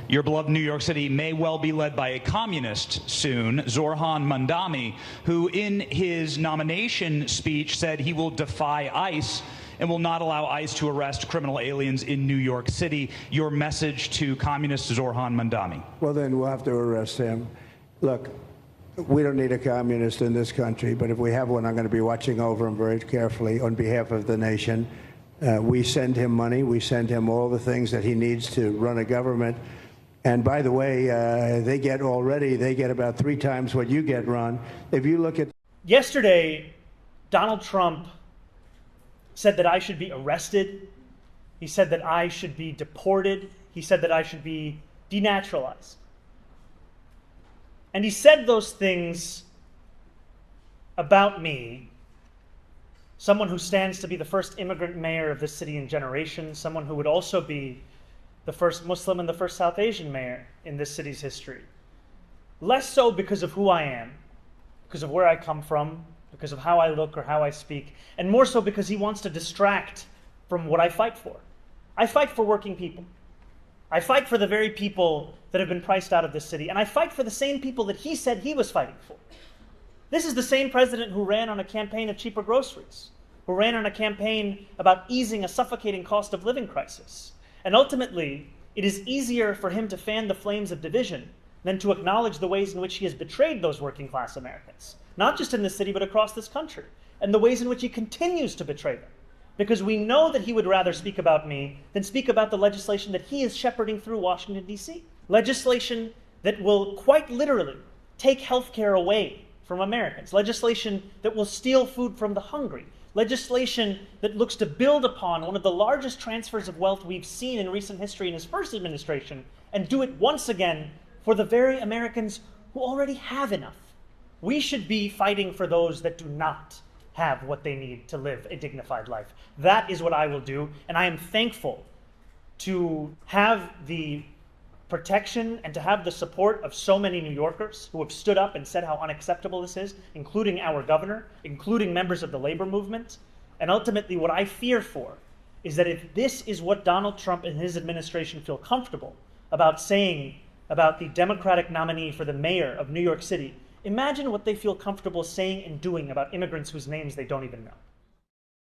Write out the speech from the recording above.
Your beloved New York City may well be led by a communist soon, Zohran Mandani, who in his nomination speech said he will defy ICE and will not allow ICE to arrest criminal aliens in New York City. Your message to communist Zohran Mandani? Well, then we'll have to arrest him. Look, we don't need a communist in this country, but if we have one, I'm going to be watching over him very carefully on behalf of the nation. We send him money. We send him all the things that he needs to run a government. And by the way, they get about 3 times what you get, Ron. If you look at... Yesterday, Donald Trump said that I should be arrested. He said that I should be deported. He said that I should be denaturalized. And he said those things about me, someone who stands to be the first immigrant mayor of this city in generations, someone who would also be the first Muslim and the first South Asian mayor in this city's history. Less so because of who I am, because of where I come from, because of how I look or how I speak, and more so because he wants to distract from what I fight for. I fight for working people. I fight for the very people that have been priced out of this city, and I fight for the same people that he said he was fighting for. This is the same president who ran on a campaign of cheaper groceries, who ran on a campaign about easing a suffocating cost of living crisis. And ultimately, it is easier for him to fan the flames of division than to acknowledge the ways in which he has betrayed those working class Americans, not just in this city, but across this country, and the ways in which he continues to betray them. Because we know that he would rather speak about me than speak about the legislation that he is shepherding through Washington, D.C. Legislation that will quite literally take health care away from Americans. Legislation that will steal food from the hungry. Legislation that looks to build upon one of the largest transfers of wealth we've seen in recent history in his first administration and do it once again for the very Americans who already have enough. We should be fighting for those that do not have what they need to live a dignified life. That is what I will do, and I am thankful to have the protection and to have the support of so many New Yorkers who have stood up and said how unacceptable this is, including our governor, including members of the labor movement. And ultimately, what I fear for is that if this is what Donald Trump and his administration feel comfortable about saying about the Democratic nominee for the mayor of New York City, imagine what they feel comfortable saying and doing about immigrants whose names they don't even know.